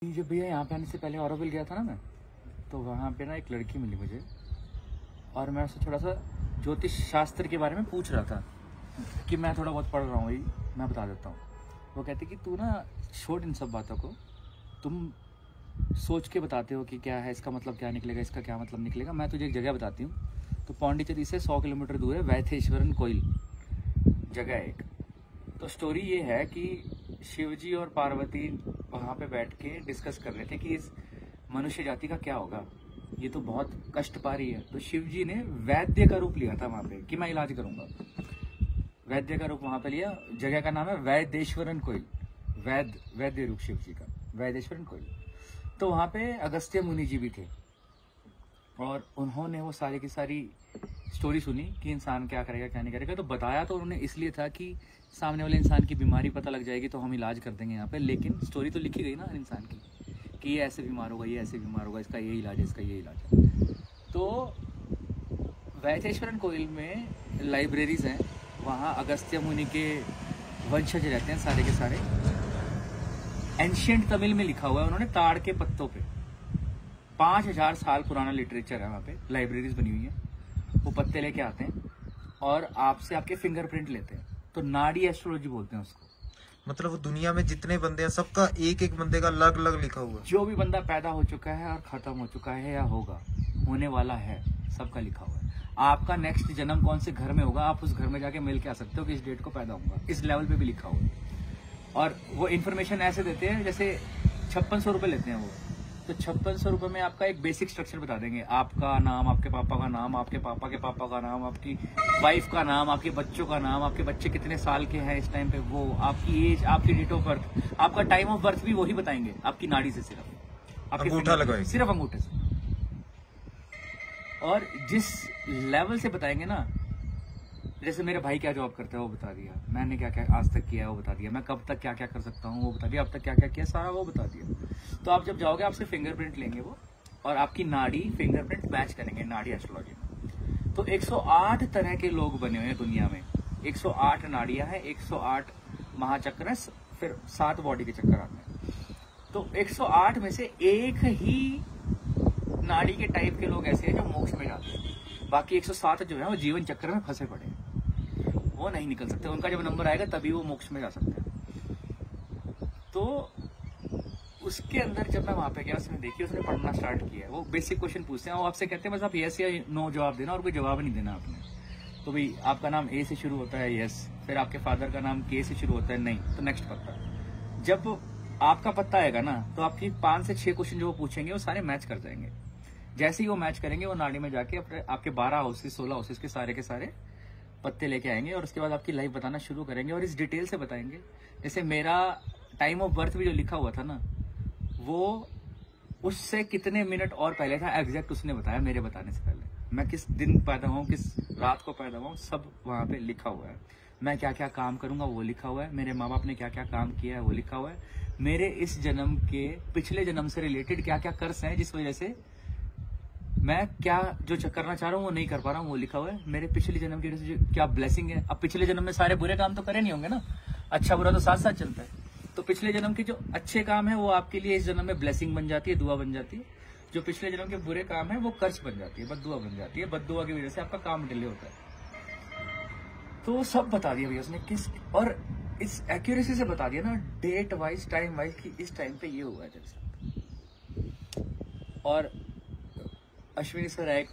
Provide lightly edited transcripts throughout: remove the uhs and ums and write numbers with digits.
जब भैया यहाँ पे आने से पहले ऑरोविल गया था ना मैं, तो वहाँ पे ना एक लड़की मिली मुझे और मैं उससे थोड़ा सा ज्योतिष शास्त्र के बारे में पूछ रहा था कि मैं थोड़ा बहुत पढ़ रहा हूँ, वही मैं बता देता हूँ। वो कहती कि तू ना छोड़ इन सब बातों को, तुम सोच के बताते हो कि क्या है इसका मतलब, क्या निकलेगा, इसका क्या मतलब निकलेगा। मैं तुझे एक जगह बताती हूँ। तो पौंडीचेरी से 100 किलोमीटर दूर है वैथेश्वरन कोइल जगह है एक। तो स्टोरी ये है कि शिवजी और पार्वती वहाँ पे बैठ के डिस्कस कर रहे थे कि इस मनुष्य जाति का क्या होगा, ये तो बहुत कष्ट पा रही है। तो शिवजी ने वैद्य का रूप लिया था वहाँ पे कि मैं इलाज करूंगा। वैद्य का रूप वहाँ पे लिया। जगह का नाम है वैदेश्वरन कोइल, वैद्य रूप शिवजी का, वैदेश्वरन कोइल। तो वहाँ पे अगस्त्य मुनि जी भी थे और उन्होंने वो सारी की सारी स्टोरी सुनी कि इंसान क्या करेगा क्या नहीं करेगा। तो बताया तो उन्होंने इसलिए था कि सामने वाले इंसान की बीमारी पता लग जाएगी तो हम इलाज कर देंगे यहाँ पे। लेकिन स्टोरी तो लिखी गई ना इंसान की कि ये ऐसे बीमार होगा, ये ऐसे बीमार होगा, इसका ये इलाज है, इसका ये इलाज है। तो वैथेश्वरन कोइल में लाइब्रेरीज हैं, वहाँ अगस्त्य मुनि के वंशज रहते हैं सारे के सारे। एंशिएंट तमिल में लिखा हुआ है उन्होंने ताड़ के पत्तों पे। 5000 साल पुराना लिटरेचर है वहाँ पे, लाइब्रेरीज बनी हुई है। वो पत्ते लेके आते हैं और आपसे आपके फिंगरप्रिंट लेते हैं। तो नाड़ी एस्ट्रोलॉजी बोलते हैं उसको। मतलब वो दुनिया में जितने बंदे हैं सबका एक एक बंदे का अलग अलग लिखा हुआ है। जो भी बंदा पैदा हो चुका है और खत्म हो चुका है या होगा, होने वाला है, सबका लिखा हुआ है। आपका नेक्स्ट जन्म कौन से घर में होगा, आप उस घर में जाके मिल के आ सकते हो कि इस डेट को पैदा होगा। इस लेवल पे भी लिखा हुआ है। और वो इन्फॉर्मेशन ऐसे देते हैं जैसे 5600 रुपये लेते हैं वो। तो 5600 रुपये में आपका एक बेसिक स्ट्रक्चर बता देंगे, आपका नाम, आपके पापा का नाम, आपके पापा के पापा का नाम, आपकी वाइफ का नाम, आपके बच्चों का नाम, आपके बच्चे कितने साल के हैं इस टाइम पे, वो आपकी एज, आपकी डेट ऑफ बर्थ, आपका टाइम ऑफ बर्थ भी वही बताएंगे आपकी नाड़ी से, सिर्फ आपके अंगूठा लगाएंगे, सिर्फ अंगूठे से। और जिस लेवल से बताएंगे ना, जैसे मेरे भाई क्या जॉब करता है वो बता दिया, मैंने क्या क्या आज तक किया है वो बता दिया, मैं कब तक क्या क्या कर सकता हूँ वो बता दिया, अब तक क्या क्या किया सारा वो बता दिया। तो आप जब जाओगे आपसे फिंगरप्रिंट लेंगे वो और आपकी नाड़ी फिंगरप्रिंट मैच करेंगे नाड़ी एस्ट्रोलॉजी में। तो 108 तरह के लोग बने हुए हैं दुनिया में, 108 नाड़ियां हैं, 108 महाचक्र है, फिर 7 बॉडी के चक्कर आते हैं। तो 108 में से एक ही नाड़ी के टाइप के लोग ऐसे हैं जो मोक्ष में जाते हैं। बाकी 107 जो है वो जीवन चक्र में फंसे पड़े हैं, वो नहीं निकल सकते। उनका जब नंबर आएगा तभी वो मोक्ष में जा सकते हैं। तो उसके अंदर जब मैं वहां पे गया, उसने देखी, उसने पढ़ना स्टार्ट किया। वो बेसिक क्वेश्चन पूछते हैं, वो आपसे कहते हैं बस आप यस या नो जवाब देना और कोई जवाब नहीं देना आपने। तो भाई आपका नाम ए से शुरू होता है, यस। फिर आपके फादर का नाम के से शुरू होता है, नहीं। तो नेक्स्ट पत्ता। जब आपका पत्ता आएगा ना तो आपकी 5 से 6 क्वेश्चन जो वो पूछेंगे वो सारे मैच कर जाएंगे। जैसे ही वो मैच करेंगे वो नाड़ी में जाके अपने आपके 12 हाउसेस 16 हाउसेस के सारे पत्ते लेके आएंगे और उसके बाद आपकी लाइफ बताना शुरू करेंगे और इस डिटेल से बताएंगे। जैसे मेरा टाइम ऑफ बर्थ भी जो लिखा हुआ था ना, वो उससे कितने मिनट और पहले था एग्जैक्ट उसने बताया मेरे बताने से पहले। मैं किस दिन पैदा हुआ, किस रात को पैदा हुआ, सब वहां पे लिखा हुआ है। मैं क्या क्या काम करूंगा वो लिखा हुआ है, मेरे माँ बाप ने क्या क्या काम किया है वो लिखा हुआ है, मेरे इस जन्म के पिछले जन्म से रिलेटेड क्या क्या कर्स हैं जिस वजह से मैं क्या जो करना चाह रहा हूँ वो नहीं कर पा रहा हूँ वो लिखा हुआ है। मेरे पिछले जन्म की वजह से क्या ब्लेसिंग है। अब पिछले जन्म में सारे बुरे काम तो करे नहीं होंगे ना, अच्छा बुरा तो साथ साथ चलता है। तो पिछले जन्म के जो अच्छे काम है वो आपके लिए इस जन्म में ब्लेसिंग बन जाती है, दुआ बन जाती है। जो पिछले जन्म के बुरे काम है वो कर्ज बन जाती है, बद्दुआ बन जाती है। बद्दुआ की वजह से आपका काम डिले होता है। तो सब बता दिया भैया उसने किस, और इस एक्यूरेसी से बता दिया ना, डेट वाइज टाइम वाइज कि इस टाइम पे ये हुआ है तेरे साथ। और अश्विनी सर है,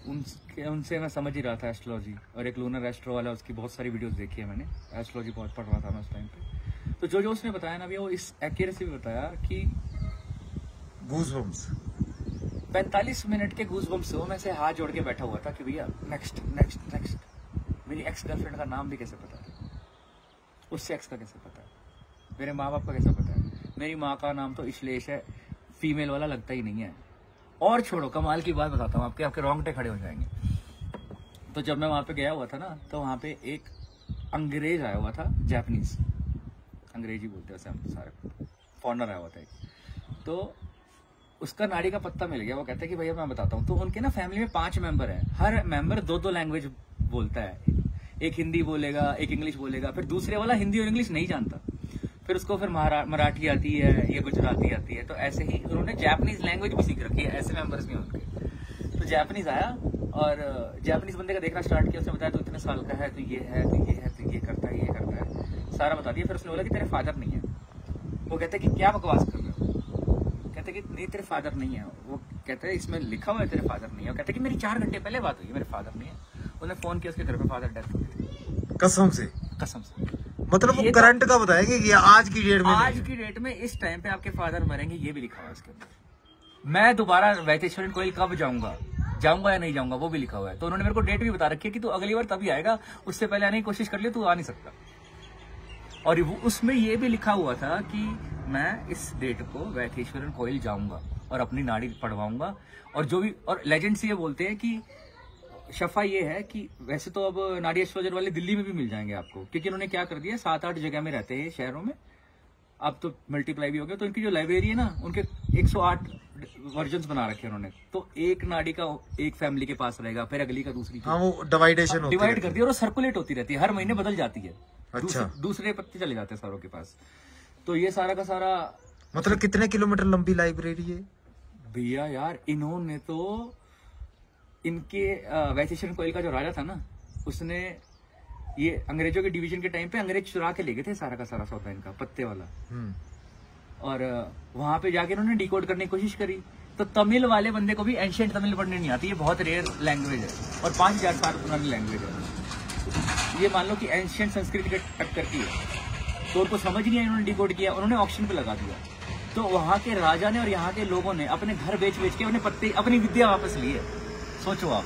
उनसे मैं समझ ही रहा था एस्ट्रोलॉजी, और एक लूनर एस्ट्रो वाला, उसकी बहुत सारी वीडियोस देखी है मैंने। एस्ट्रोलॉजी बहुत पढ़ रहा था मैं उस टाइम पे। तो जो उसने बताया ना भैया, वो इस एक्यूरेसी में बताया कि गूज़बम्स 45 मिनट के गूज़बम्स से वो मैं से हाथ जोड़ के बैठा हुआ था कि भैया नेक्स्ट नेक्स्ट नेक्स्ट। मेरी एक्स गर्लफ्रेंड का नाम भी कैसे पता है, उससे एक्स का कैसे पता है, मेरे माँ बाप का कैसे पता है। मेरी माँ का नाम तो इश्लेष है, फीमेल वाला लगता ही नहीं है। और छोड़ो, कमाल की बात बताता हूँ आपके रोंगटे खड़े हो जाएंगे। तो जब मैं वहां पे गया हुआ था ना, तो वहां पे एक अंग्रेज आया हुआ था, जापानीज, अंग्रेजी बोलते हैं हम सारे, फॉरनर आया हुआ था एक। तो उसका नाड़ी का पत्ता मिल गया। वो कहता है कि भैया मैं बताता हूँ। तो उनके ना फैमिली में 5 मेंबर हैं, हर मेंबर 2-2 लैंग्वेज बोलता है। एक हिंदी बोलेगा, एक इंग्लिश बोलेगा, फिर दूसरे वाला हिंदी और इंग्लिश नहीं जानता। फिर उसको फिर मराठी आती है, ये गुजराती आती है। तो ऐसे ही उन्होंने जापानीज लैंग्वेज भी सीख रखी है, ऐसे मेंबर्स भी उनके। तो जापानीज आया और जापानीज बंदे का देखना स्टार्ट किया। उसने बताया तो इतने साल का है, तो ये है, तो ये है, तो ये करता है, ये करता है, सारा बता दिया। फिर उसने बोला कि तेरे फादर नहीं है। वो कहते कि क्या बकवास कर रहे हो? कहते कि नहीं तेरे फादर नहीं है। वो कहते हैं इसमें लिखा हुआ है तेरे फादर नहीं है। वो कहते कि मेरी 4 घंटे पहले बात हुई, मेरे फादर नहीं है। उन्होंने फोन किया, उसके घर पे फादर डेथ हो गई। कसम से? कसम से। मतलब वो करंट का बताएंगे कि आज की डेट में, आज की डेट में इस टाइम पे आपके फादर मरेंगे, ये भी लिखा हुआ है उसके अंदर। मैं दोबारा वैतेश्वरन कोइल कब जाऊंगा या नहीं जाऊंगा, वो भी लिखा हुआ है। तो उन्होंने मेरे को डेट भी बता रखी है कि तू अगली बार तभी आएगा, उससे पहले आने की कोशिश कर लियो, तू आ नहीं सकता। और उसमें ये भी लिखा हुआ था कि मैं इस डेट को वैतेश्वरन कोइल जाऊंगा और अपनी नाड़ी पढ़वाऊंगा। और जो भी, और लेजेंड्स ये बोलते हैं कि शफा ये है कि वैसे तो अब नाड़ी एस्ट्रोलॉजर वाले दिल्ली में भी मिल जाएंगे आपको, क्योंकि उन्होंने क्या कर दिया, 7-8 जगह में रहते हैं शहरों में, अब तो मल्टीप्लाई भी हो गया। तो इनकी जो लाइब्रेरी है ना, उनके 108 वर्जन्स बना रखे हैं उन्होंने। तो एक नाड़ी का एक फैमिली के पास रहेगा, फिर अगली का दूसरी। हाँ, वो डिवाइडेशन डिवाइड कर दी और वो सर्कुलेट होती रहती है, हर महीने बदल जाती है। अच्छा। दूसरे पत्ते चले जाते हैं सारों के पास। तो ये सारा का सारा, मतलब कितने किलोमीटर लंबी लाइब्रेरी है भैया? यार इन्होंने तो इनके वैतेश्वरन कोइल का जो राजा था ना, उसने ये अंग्रेजों के डिवीजन के टाइम पे अंग्रेज चुरा के ले गए थे सारा का सारा सौदा इनका, पत्ते वाला। और वहां पे जाके उन्होंने डिकोड करने की कोशिश करी। तो तमिल वाले बंदे को भी एंशिएंट तमिल पढ़ने नहीं आती, ये बहुत रेयर लैंग्वेज है और 5000 साल पुरानी लैंग्वेज है। ये मान लो कि एंशिएंट संस्कृत के टक्कर की है। तो उनको समझ नहीं आया, इन्होंने डिकोड किया, उन्होंने ऑक्शन पे लगा दिया। तो वहां के राजा ने और यहाँ के लोगों ने अपने घर बेच बेच के अपने पत्ते, अपनी विद्या वापस ली है। सोचो आप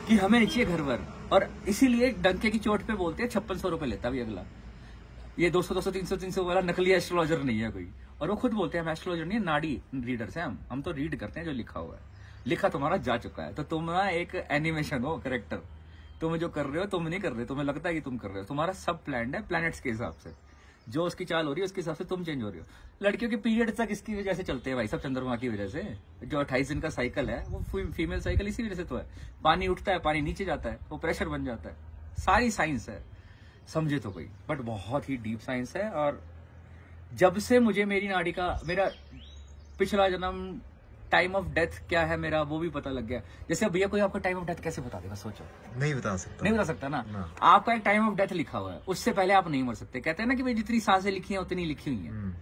कि हमें नहीं चाहिए घर वर। और इसीलिए डंके की चोट पे बोलते हैं 5600 रुपए लेता भी अगला। ये 200, 300 वाला नकली एस्ट्रोलॉजर नहीं है कोई। और वो खुद बोलते हैं हम एस्ट्रोलॉजर नहीं है, नाड़ी रीडर्स हैं हम तो रीड करते हैं जो लिखा हुआ है। लिखा तुम्हारा जा चुका है, तो तुम ना एक एनिमेशन हो, कैरेक्टर। तुम जो कर रहे हो तुम नहीं कर रहे, तुम्हें लगता है कि तुम कर रहे हो। तुम्हारा सब प्लान है प्लैनेट्स के हिसाब से, जो उसकी चाल हो रही है उसके हिसाब से तुम चेंज हो रही हो। लड़कियों के पीरियड तक इसकी वजह से चलते हैं भाई, सब चंद्रमा की वजह से। जो 28 दिन का साइकिल है वो फीमेल साइकिल इसी वजह से तो है। पानी उठता है, पानी नीचे जाता है, वो प्रेशर बन जाता है। सारी साइंस है, समझे तो कोई, बट बहुत ही डीप साइंस है। और जब से मुझे मेरी नाड़ी का, मेरा पिछला जन्म, टाइम ऑफ डेथ क्या है मेरा, वो भी पता लग गया। जैसे भैया कोई आपका टाइम ऑफ डेथ कैसे बता देगा? सोचो, नहीं बता सकता। नहीं बता सकता ना। आपका एक टाइम ऑफ डेथ लिखा हुआ है, उससे पहले आप नहीं मर सकते। कहते हैं ना कि भाई जितनी सांसें लिखी हैं उतनी लिखी हुई हैं।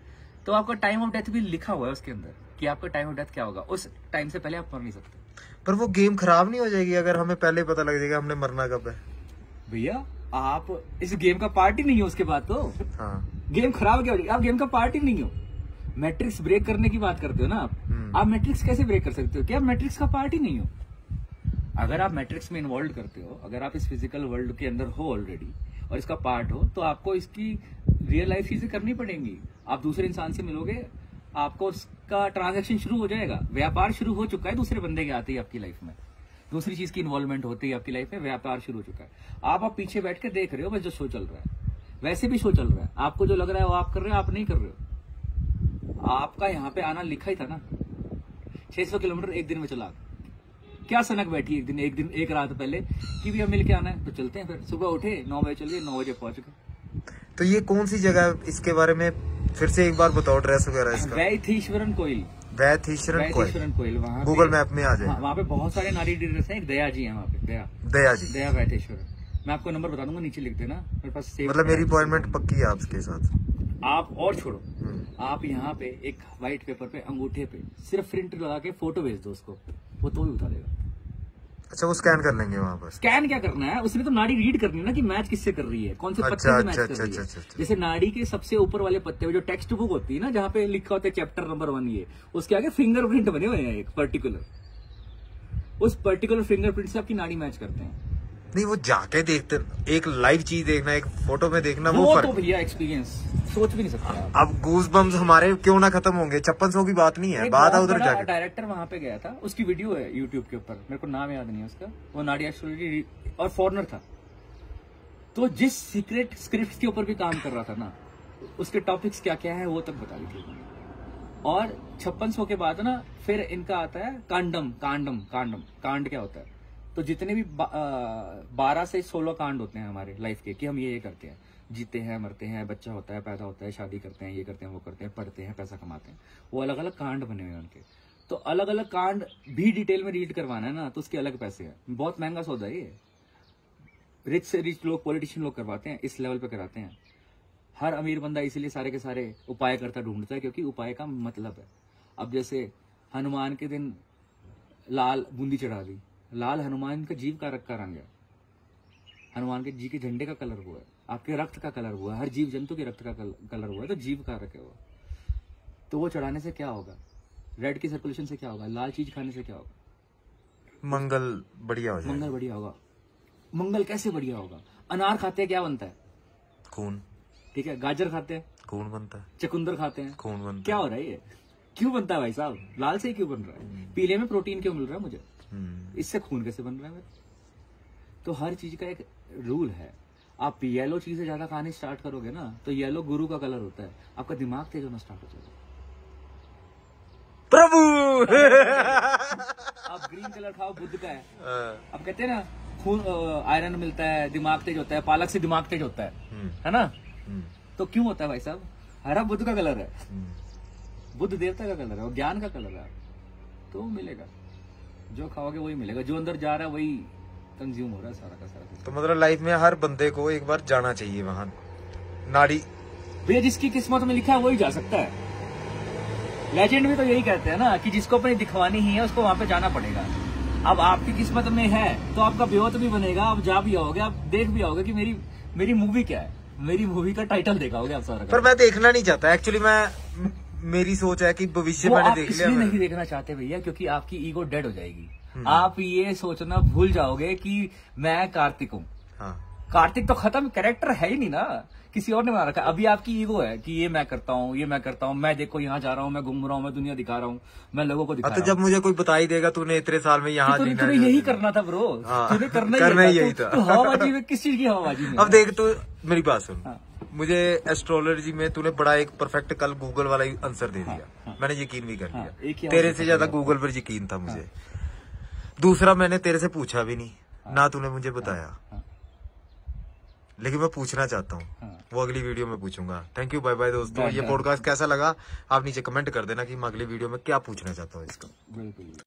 तो आपका टाइम ऑफ डेथ भी लिखा हुआ है उसके अंदर कि आपका टाइम ऑफ डेथ क्या होगा, उस टाइम से पहले आप मर नहीं सकते। पर वो गेम खराब नहीं हो जाएगी अगर हमें पहले पता लग जाएगा हमने मरना कब है? भैया आप इस गेम का पार्ट ही नहीं हो, उसके बाद तो हाँ। गेम खराब क्या हो जाएगी? आप गेम का पार्ट ही नहीं हो। मैट्रिक्स ब्रेक करने की बात करते हो ना आप मैट्रिक्स कैसे ब्रेक कर सकते हो? क्या आप मैट्रिक्स का पार्ट ही नहीं हो? अगर आप मैट्रिक्स में इन्वॉल्व करते हो, अगर आप इस फिजिकल वर्ल्ड के अंदर हो ऑलरेडी और इसका पार्ट हो, तो आपको इसकी रियल लाइफ चीजें करनी पड़ेंगी। आप दूसरे इंसान से मिलोगे, आपको उसका ट्रांजैक्शन शुरू हो जाएगा, व्यापार शुरू हो चुका है। दूसरे बंदे के आते ही आपकी लाइफ में दूसरी चीज की इन्वॉल्वमेंट होती है, आपकी लाइफ में व्यापार शुरू हो चुका है। आप पीछे बैठ के देख रहे हो बस, जो शो चल रहा है वैसे भी शो चल रहा है। आपको जो लग रहा है वो आप कर रहे हो, आप नहीं कर रहे हो। आपका यहाँ पे आना लिखा ही था ना, 600 किलोमीटर एक दिन में चला। क्या सनक बैठी एक रात पहले कि भी हम मिल के आना है, तो चलते हैं। फिर सुबह उठे 9 बजे, चलिए 9 बजे पहुंच गए। तो ये कौन सी जगह है, इसके बारे में फिर से एक बार बताओ, ड्रेस वगैरह इसका? वैतेश्वरन कोइल। वैतेश्वरन कोइल वहाँ गूगल मैप में आ जाए। हाँ, वहाँ पे बहुत सारे नारी रीडर्स हैं। एक दया जी है वहाँ पे, दया वैतेश्वरन। मैं आपको नंबर बता दूंगा, नीचे लिख देना मेरे पास सेव। मतलब मेरी अपॉइंटमेंट पक्की है आपके साथ? आप और छोड़ो, आप यहाँ पे एक व्हाइट पेपर पे अंगूठे पे सिर्फ प्रिंट लगा के फोटो भेज दो उसको, वो तो भी बता देगा। अच्छा, वो स्कैन कर लेंगे वहाँ पर? स्कैन क्या करना है, उसने तो नाड़ी रीड करनी है ना कि मैच किससे कर रही है, कौन से पत्ते से मैच कर रही है। जैसे नाड़ी के सबसे ऊपर वाले पत्ते में जो टेक्स्ट बुक होती है ना, जहाँ पे लिखा होता है चैप्टर नंबर 1, ये उसके आगे फिंगरप्रिंट बने हुए हैं एक पर्टिकुलर। उस पर्टिकुलर फिंगरप्रिंट से आपकी नाड़ी मैच करते हैं। नहीं, वो जाके देखते, एक लाइव चीज देखना, एक फोटो में देखना, वो तो भैया एक्सपीरियंस सोच भी नहीं सकते। अब गूज बम्स हमारे क्यों ना खत्म होंगे? 5600 की बात नहीं है, बात है उधर जाके। डायरेक्टर वहां पे गया था, उसकी वीडियो है यूट्यूब के ऊपर, मेरे को नाम याद नहीं है उसका। वो नाड़ी एस्ट्रोलॉजी और फॉरेनर था, तो जिस सीक्रेट स्क्रिप्ट के ऊपर भी काम कर रहा था ना, उसके टॉपिक्स क्या क्या है वो तक बता दी थी। और 5600 के बाद ना फिर इनका आता है कांड क्या होता है। तो जितने भी 12 से 16 कांड होते हैं हमारे लाइफ के कि हम ये करते हैं, जीते हैं, मरते हैं, बच्चा होता है, पैदा होता है, शादी करते हैं, ये करते हैं, वो करते हैं, पढ़ते हैं, पैसा कमाते हैं, वो अलग अलग कांड बने हुए हैं उनके। तो अलग अलग कांड भी डिटेल में रीड करवाना है ना, तो उसके अलग पैसे हैं। बहुत महंगा सौदा है ये। रिच से रिच लोग, पॉलिटिशियन लोग करवाते हैं, इस लेवल पे कराते हैं। हर अमीर बंदा इसीलिए सारे के सारे उपाय करता ढूंढता है, क्योंकि उपाय का मतलब है। अब जैसे हनुमान के दिन लाल बूंदी चढ़ा दी, लाल हनुमान का जीव का रंग है, हनुमान के जी के झंडे का कलर हुआ है, आपके रक्त का कलर हुआ है, हर जीव जंतु के रक्त का कलर हुआ है, तो जीव का रख है वो। तो वो चढ़ाने से क्या होगा? रेड की सर्कुलेशन से क्या होगा? लाल चीज खाने से क्या होगा? मंगल बढ़िया हो जाएगा। मंगल बढ़िया होगा। मंगल कैसे बढ़िया होगा? अनार खाते हैं, क्या बनता है? खून। ठीक है। गाजर खाते हैं, खून बनता है। चुकंदर खाते हैं, खून बनता क्या हो रहा है ये? क्यों बनता है भाई साहब? लाल से ही क्यों बन रहा है? पीले में प्रोटीन क्यों मिल रहा है मुझे? इससे खून कैसे बन रहा है मेरा? तो हर चीज का एक रूल है। आप येलो चीजें ज्यादा खाने स्टार्ट करोगे ना, तो येलो गुरु का कलर होता है, आपका दिमाग तेज होना स्टार्ट हो जाएगा। प्रभु आप ग्रीन कलर खाओ, बुद्ध का है। अब कहते हैं ना, खून आयरन मिलता है, दिमाग तेज होता है, पालक से दिमाग तेज होता है ना? तो क्यों होता है भाई साहब? हरा बुद्ध का कलर है, बुद्ध देवता का कलर है, और ज्ञान का कलर है। तो मिलेगा, जो खाओगे वही मिलेगा, जो अंदर जा रहा है वही कंज्यूम हो रहा है सारा का सारा। तो मतलब लाइफ में हर बंदे को एक बार जाना चाहिए वहां, नाड़ी। भैया जिसकी किस्मत में लिखा है वही जा सकता है। लेजेंड में तो यही कहते हैं ना कि जिसको अपनी दिखवानी ही है उसको वहां पे जाना पड़ेगा। अब आपकी किस्मत में है तो आपका ब्योत भी बनेगा, आप जा भी आओगे, आप देख भी आओगे कि मेरी मूवी क्या है, मेरी मूवी का टाइटल देखा होगा आप सारा। पर मैं देखना नहीं चाहता एक्चुअली। मेरी सोच है कि भविष्य मैंने देख लिया। नहीं देखना चाहते भैया, क्योंकि आपकी ईगो डेड हो जाएगी। आप ये सोचना भूल जाओगे कि मैं कार्तिक हूँ। हाँ। कार्तिक तो खत्म, कैरेक्टर है ही नहीं ना, किसी और ने बना रखा है। अभी आपकी ईगो है कि ये मैं करता हूँ, ये मैं करता हूँ, मैं देखो यहाँ जा रहा हूँ, मैं घूम रहा हूँ, मैं दुनिया दिखा रहा हूँ, मैं लोगों को दिखा रहा हूँ। तो जब मुझे कोई बता ही देगा तूने इतने साल में यहाँ तूने यही करना था ब्रो, तूने करना यही था। तू हवाबाजी में किस चीज की हवाबाजी में? अब देख तू मेरी बात सुन। मुझे एस्ट्रोलॉजी में तूने बड़ा एक परफेक्ट कल गूगल वाला आंसर दे दिया। मैंने यकीन भी कर लिया। तेरे से ज्यादा गूगल पर यकीन था मुझे। दूसरा, मैंने तेरे से पूछा भी नहीं, ना तूने मुझे बताया, लेकिन मैं पूछना चाहता हूँ। वो अगली वीडियो में पूछूंगा। थैंक यू, बाय बाय दोस्तों। ये पॉडकास्ट कैसा लगा आप नीचे कमेंट कर देना कि मैं अगली वीडियो में क्या पूछना चाहता हूँ इसका।